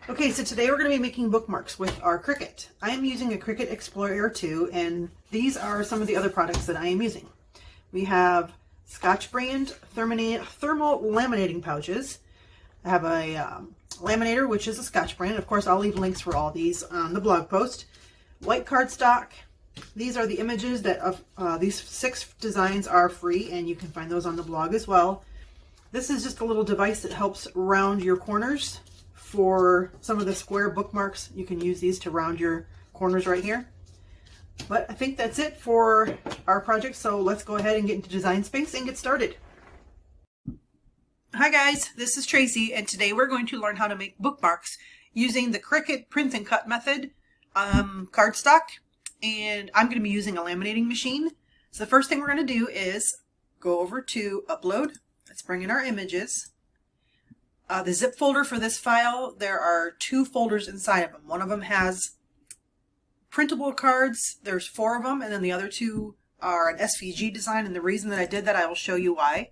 Okay, so today we're going to be making bookmarks with our Cricut. I am using a Cricut Explore Air 2, and these are some of the other products that I am using. We have Scotch brand thermal laminating pouches. I have a laminator, which is a Scotch brand. Of course, I'll leave links for all these on the blog post. White cardstock. These are the images that these 6 designs are free, and you can find those on the blog as well. This is just a little device that helps round your corners. For some of the square bookmarks, you can use these to round your corners right here. But I think that's it for our project, so let's go ahead and get into Design Space and get started. Hi guys, this is Tracy, and today we're going to learn how to make bookmarks using the Cricut print and cut method, cardstock, and I'm going to be using a laminating machine. So the first thing we're going to do is go over to Upload. Let's bring in our images. The zip folder for this file, there are 2 folders inside of them. One of them has printable cards, there's 4 of them, and then the other 2 are an SVG design, and the reason that I did that, I will show you why.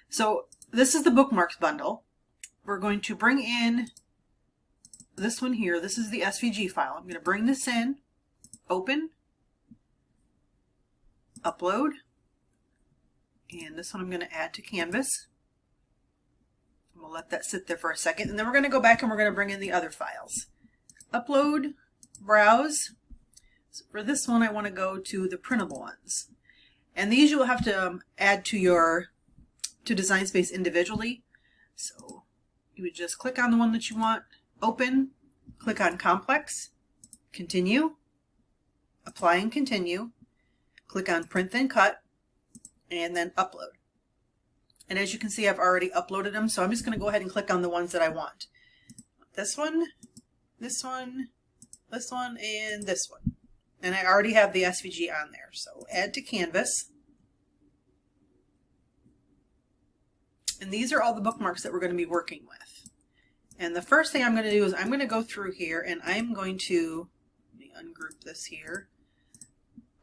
So this is the bookmarks bundle. We're going to bring in this one here. This is the SVG file. I'm going to bring this in, open, upload, and this one I'm going to add to Canvas. We'll let that sit there for a second, and then we're going to go back and we're going to bring in the other files. Upload, browse. So for this one, I want to go to the printable ones. And these you will have to add to Design Space individually. So you would just click on the one that you want, open, click on Complex, continue, apply and continue, click on Print and Cut, and then Upload. And as you can see, I've already uploaded them, so I'm just going to go ahead and click on the ones that I want. This one, this one, this one, and this one. And I already have the SVG on there. So add to Canvas. And these are all the bookmarks that we're going to be working with. And the first thing I'm going to do is I'm going to go through here and I'm going to, let me ungroup this here.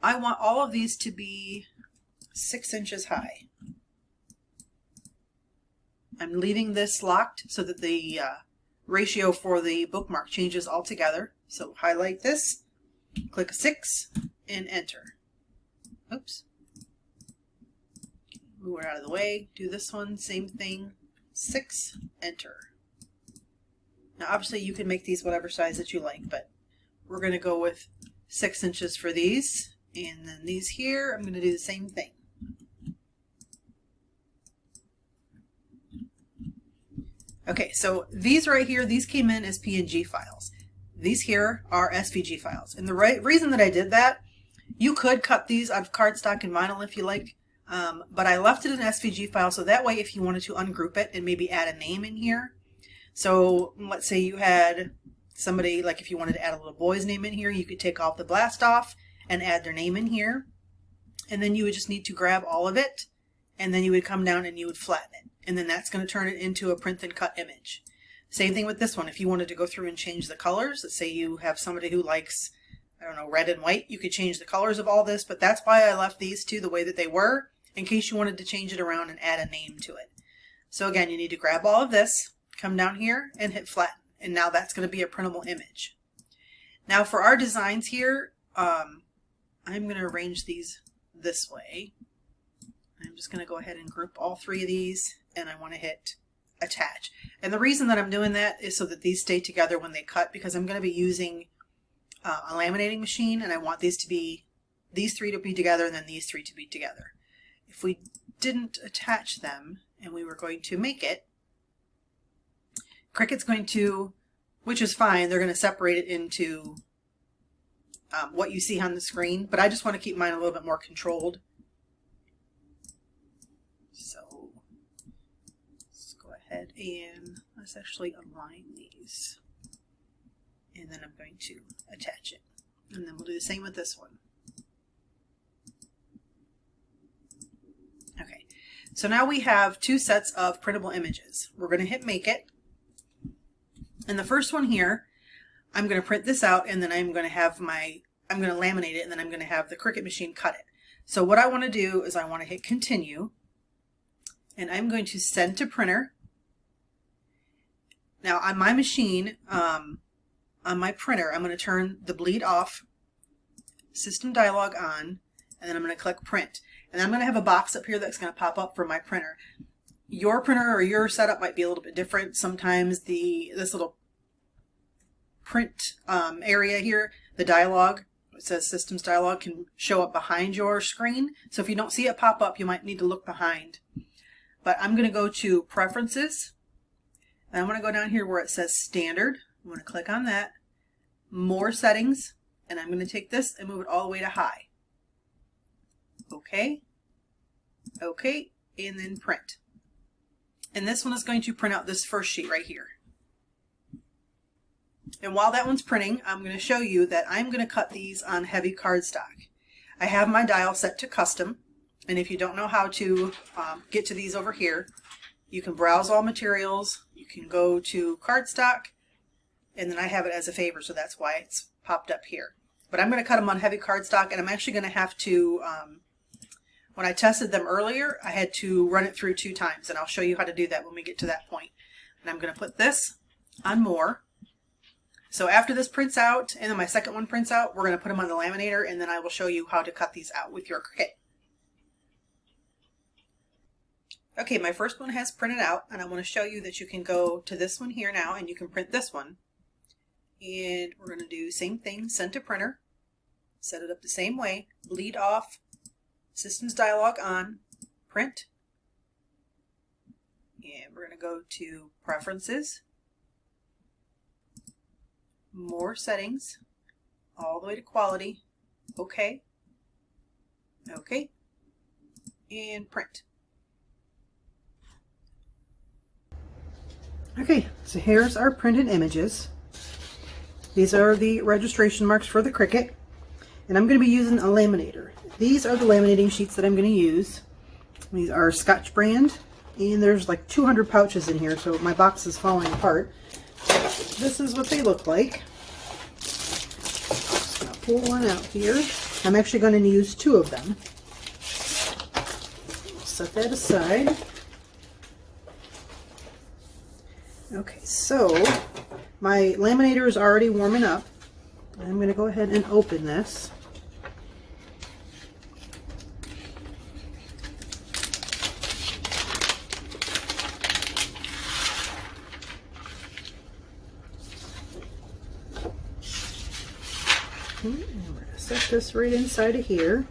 I want all of these to be 6 inches high. I'm leaving this locked so that the ratio for the bookmark changes altogether. So highlight this, click 6, and enter. Oops. Move it out of the way. Do this one, same thing. 6, enter. Now obviously you can make these whatever size that you like, but we're going to go with 6 inches for these. And then these here, I'm going to do the same thing. Okay, so these right here, these came in as PNG files. These here are SVG files. And the reason that I did that, you could cut these out of cardstock and vinyl if you like, but I left it in an SVG file so that way if you wanted to ungroup it and maybe add a name in here. So let's say you had somebody, like if you wanted to add a little boy's name in here, you could take off the blast off and add their name in here. And then you would just need to grab all of it, and then you would come down and you would flatten it. And then that's going to turn it into a print and cut image. Same thing with this one. If you wanted to go through and change the colors, let's say you have somebody who likes, I don't know, red and white, you could change the colors of all this, but that's why I left these 2 the way that they were, in case you wanted to change it around and add a name to it. So again, you need to grab all of this, come down here and hit flatten, and now that's going to be a printable image. Now for our designs here, I'm going to arrange these this way. I'm just going to go ahead and group all 3 of these, and I want to hit attach. And the reason that I'm doing that is so that these stay together when they cut, because I'm going to be using a laminating machine, and I want these 3 to be together and then these 3 to be together. If we didn't attach them and we were going to make it, Cricut's going to, which is fine, they're going to separate it into what you see on the screen, but I just want to keep mine a little bit more controlled. So let's go ahead and let's actually align these. And then I'm going to attach it. And then we'll do the same with this one. Okay, so now we have 2 sets of printable images. We're going to hit Make It. And the first one here, I'm going to print this out, and then I'm going to laminate it, and then I'm going to have the Cricut machine cut it. So what I want to do is I want to hit Continue. And I'm going to send to printer. Now on my machine, on my printer, I'm going to turn the bleed off, system dialog on, and then I'm going to click print. And I'm going to have a box up here that's going to pop up for my printer. Your printer or your setup might be a little bit different. Sometimes this little print area here, the dialog, it says systems dialog, can show up behind your screen. So if you don't see it pop up, you might need to look behind. But I'm going to go to preferences, and I'm going to go down here where it says standard. I'm going to click on that, more settings, and I'm going to take this and move it all the way to high. Okay, okay, and then print. And this one is going to print out this first sheet right here. And while that one's printing, I'm going to show you that I'm going to cut these on heavy cardstock. I have my dial set to custom, and if you don't know how to get to these over here, you can browse all materials, you can go to cardstock, and then I have it as a favor, so that's why it's popped up here. But I'm going to cut them on heavy cardstock, and I'm actually going to have to, when I tested them earlier, I had to run it through 2 times, and I'll show you how to do that when we get to that point. And I'm going to put this on more. So after this prints out, and then my second one prints out, we're going to put them on the laminator, and then I will show you how to cut these out with your Cricut. Okay, my first one has printed out, and I want to show you that you can go to this one here now, and you can print this one. And we're going to do the same thing, send to printer, set it up the same way, bleed off, systems dialog on, print, and we're going to go to preferences, more settings, all the way to quality, okay, okay, and print. Okay, so here's our printed images. These are the registration marks for the Cricut, and I'm going to be using a laminator. These are the laminating sheets that I'm going to use. These are Scotch brand, and there's like 200 pouches in here, so my box is falling apart. This is what they look like. Just going to pull one out here. I'm actually going to use 2 of them. Set that aside. Okay, so my laminator is already warming up. I'm going to go ahead and open this. Okay, and we're going to set this right inside of here.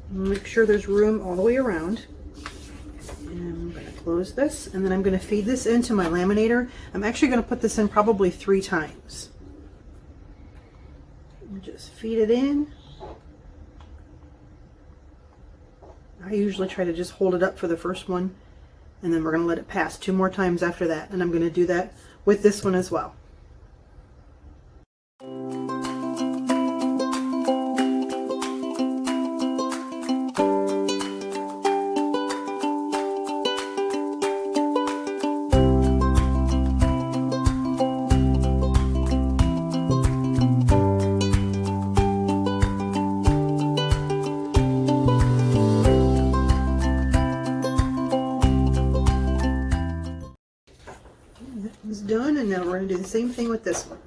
Make sure there's room all the way around. I'm going to close this, and then I'm going to feed this into my laminator. I'm actually going to put this in probably 3 times. Just feed it in. I usually try to just hold it up for the first one, and then we're going to let it pass 2 more times after that, and I'm going to do that with this one as well. That one's done, and now we're going to do the same thing with this one.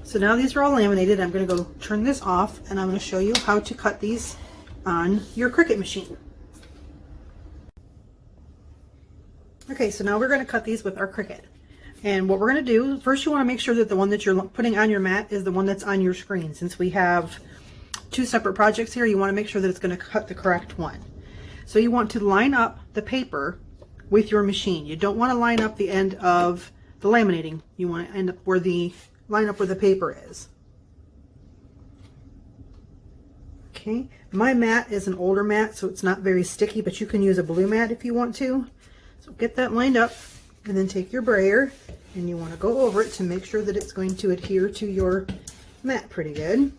So now these are all laminated. I'm going to go turn this off, and I'm going to show you how to cut these on your Cricut machine. Okay, so now we're going to cut these with our Cricut. And what we're going to do, first you want to make sure that the one that you're putting on your mat is the one that's on your screen. Since we have 2 separate projects here, you want to make sure that it's going to cut the correct one. So you want to line up the paper with your machine. You don't want to line up the end of the laminating. You want to end up where line up where the paper is. Okay, my mat is an older mat, so it's not very sticky, but you can use a blue mat if you want to. So get that lined up, And then take your brayer and you want to go over it to make sure that it's going to adhere to your mat pretty good.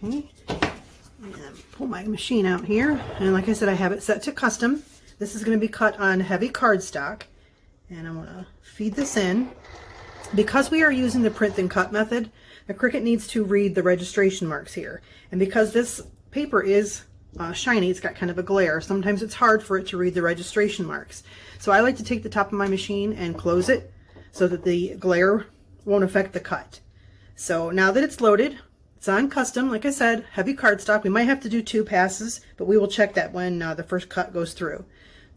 Okay. And pull my machine out here. And like I said, I have it set to custom. This is going to be cut on heavy cardstock. And I'm going to feed this in. Because we are using the print then cut method, the Cricut needs to read the registration marks here. And because this paper is shiny, it's got kind of a glare. Sometimes it's hard for it to read the registration marks. So I like to take the top of my machine and close it so that the glare won't affect the cut. So now that it's loaded, it's on custom, like I said, heavy cardstock. We might have to do 2 passes, but we will check that when the first cut goes through.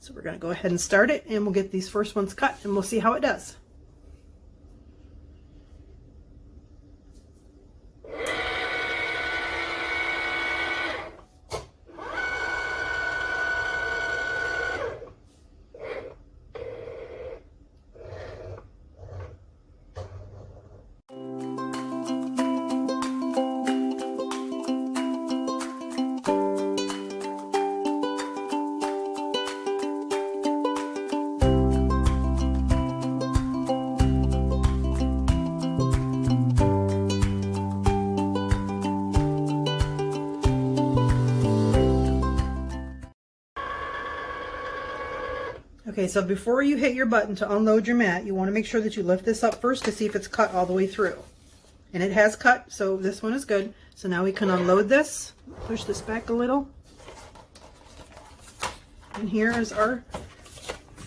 So we're going to go ahead and start it, and we'll get these first ones cut and we'll see how it does. Okay, so before you hit your button to unload your mat, you want to make sure that you lift this up first to see if it's cut all the way through. And it has cut, so this one is good. So now we can unload this, push this back a little. And here is our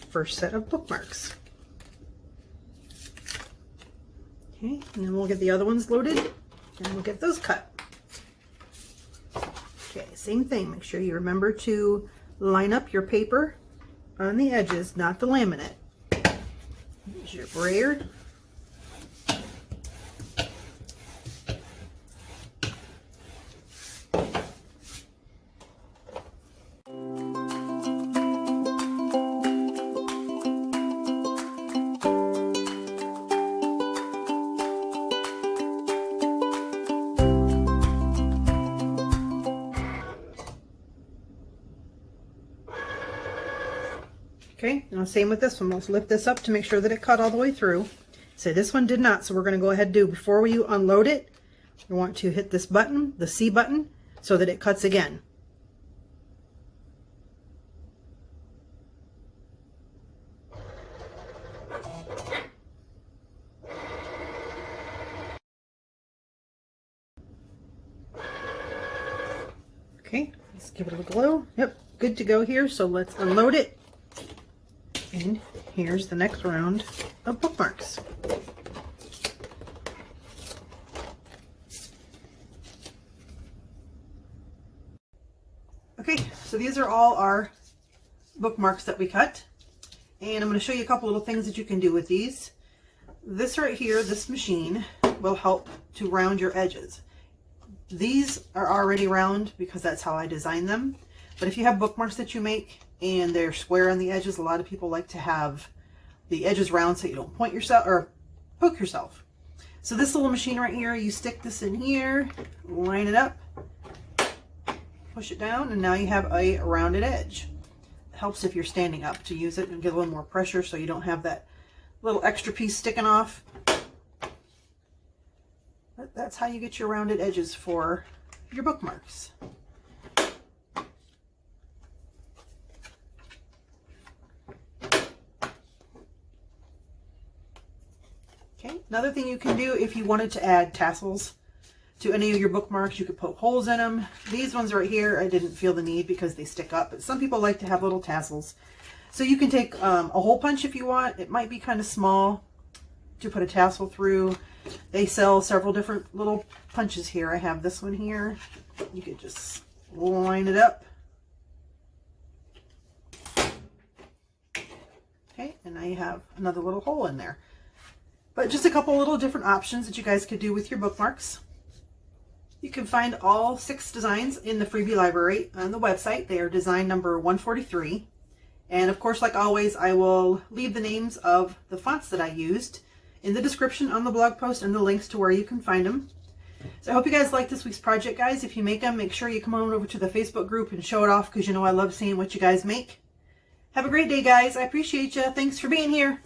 first set of bookmarks. Okay, and then we'll get the other ones loaded and we'll get those cut. Okay, same thing. Make sure you remember to line up your paper on the edges, not the laminate. Here's your brayer. Okay, now same with this one. Let's lift this up to make sure that it cut all the way through. So this one did not, so we're going to go ahead and do, before you unload it, you want to hit this button, the C button, so that it cuts again. Okay, let's give it a little glow. Yep, good to go here, so let's unload it. And here's the next round of bookmarks. Okay, so these are all our bookmarks that we cut. And I'm going to show you a couple little things that you can do with these. This right here, this machine, will help to round your edges. These are already round because that's how I designed them. But if you have bookmarks that you make and they're square on the edges, a lot of people like to have the edges round so you don't point yourself or poke yourself. So this little machine right here, you stick this in here, line it up, push it down, and now you have a rounded edge. It helps if you're standing up to use it and get a little more pressure so you don't have that little extra piece sticking off. But that's how you get your rounded edges for your bookmarks. Okay, another thing you can do if you wanted to add tassels to any of your bookmarks, you could poke holes in them. These ones right here, I didn't feel the need because they stick up, but some people like to have little tassels. So you can take a hole punch if you want. It might be kind of small to put a tassel through. They sell several different little punches here. I have this one here. You could just line it up. Okay, and now you have another little hole in there. But just a couple little different options that you guys could do with your bookmarks. You can find all 6 designs in the freebie library on the website. They are design number 143. And of course, like always, I will leave the names of the fonts that I used in the description on the blog post and the links to where you can find them. So I hope you guys like this week's project, guys. If you make them, make sure you come on over to the Facebook group and show it off because you know I love seeing what you guys make. Have a great day, guys. I appreciate you. Thanks for being here.